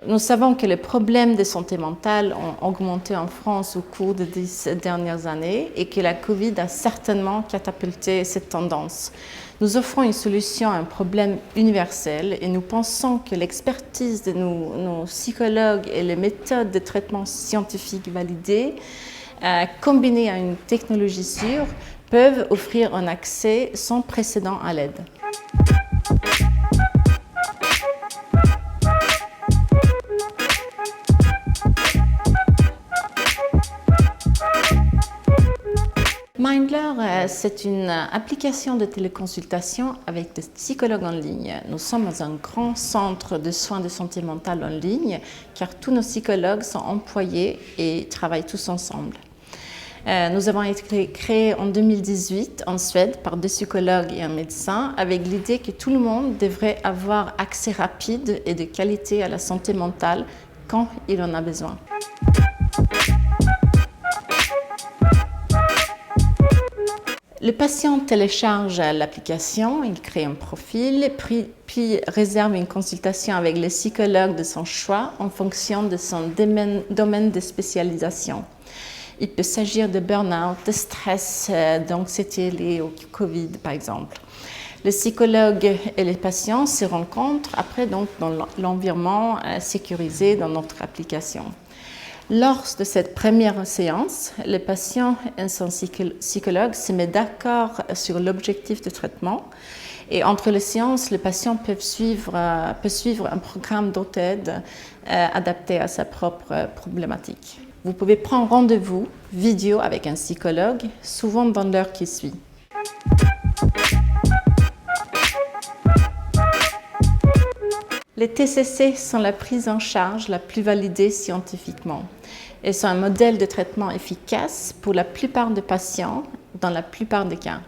Nous savons que les problèmes de santé mentale ont augmenté en France au cours des 10 dernières années et que la Covid a certainement catapulté cette tendance. Nous offrons une solution à un problème universel et nous pensons que l'expertise de nos psychologues et les méthodes de traitement scientifiques validées, combinées à une technologie sûre, peuvent offrir un accès sans précédent à l'aide. Mindler, c'est une application de téléconsultation avec des psychologues en ligne. Nous sommes dans un grand centre de soins de santé mentale en ligne car tous nos psychologues sont employés et travaillent tous ensemble. Nous avons été créés en 2018 en Suède par deux psychologues et un médecin avec l'idée que tout le monde devrait avoir accès rapide et de qualité à la santé mentale quand il en a besoin. Le patient télécharge l'application, il crée un profil, puis réserve une consultation avec le psychologue de son choix en fonction de son domaine de spécialisation. Il peut s'agir de burn-out, de stress, d'anxiété liée au Covid par exemple. Le psychologue et les patients se rencontrent après donc dans l'environnement sécurisé dans notre application. Lors de cette première séance, le patient et son psychologue se mettent d'accord sur l'objectif de traitement et entre les séances, le patient peut suivre un programme d'auto-aide adapté à sa propre problématique. Vous pouvez prendre rendez-vous vidéo avec un psychologue, souvent dans l'heure qui suit. Les TCC sont la prise en charge la plus validée scientifiquement. Elles sont un modèle de traitement efficace pour la plupart des patients, dans la plupart des cas.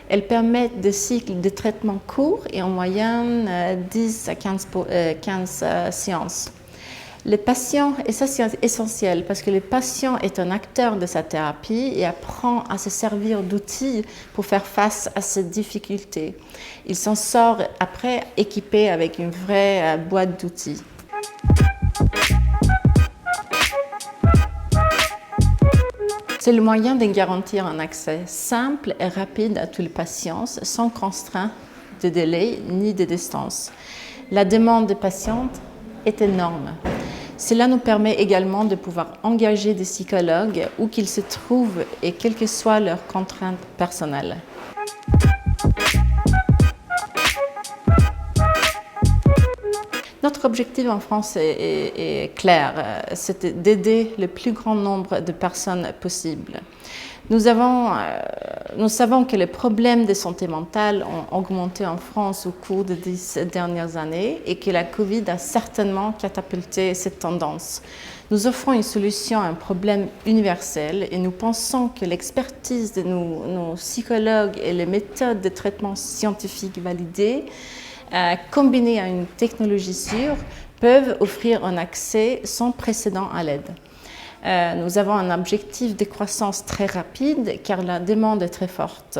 Elles permettent des cycles de traitement courts et en moyenne 10 à 15 séances. Le patient, et ça c'est essentiel parce que le patient est un acteur de sa thérapie et apprend à se servir d'outils pour faire face à ses difficultés. Il s'en sort après équipé avec une vraie boîte d'outils. C'est le moyen de garantir un accès simple et rapide à tous les patients sans contrainte de délai ni de distance. La demande des patients est énorme. Cela nous permet également de pouvoir engager des psychologues où qu'ils se trouvent et quelles que soient leurs contraintes personnelles. Notre objectif en France est clair, c'est d'aider le plus grand nombre de personnes possible. Nous savons que les problèmes de santé mentale ont augmenté en France au cours des 10 dernières années et que la Covid a certainement catapulté cette tendance. Nous offrons une solution à un problème universel et nous pensons que l'expertise de nos psychologues et les méthodes de traitement scientifiques validées, combinées à une technologie sûre, peuvent offrir un accès sans précédent à l'aide. Nous avons un objectif de croissance très rapide car la demande est très forte.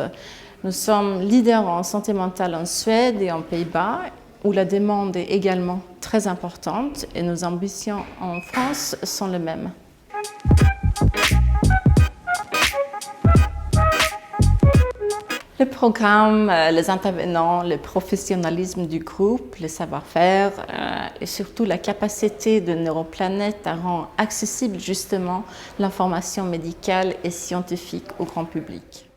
Nous sommes leaders en santé mentale en Suède et en Pays-Bas où la demande est également très importante et nos ambitions en France sont les mêmes. Le programme, les intervenants, le professionnalisme du groupe, le savoir-faire et surtout la capacité de Neuroplanète à rendre accessible justement l'information médicale et scientifique au grand public.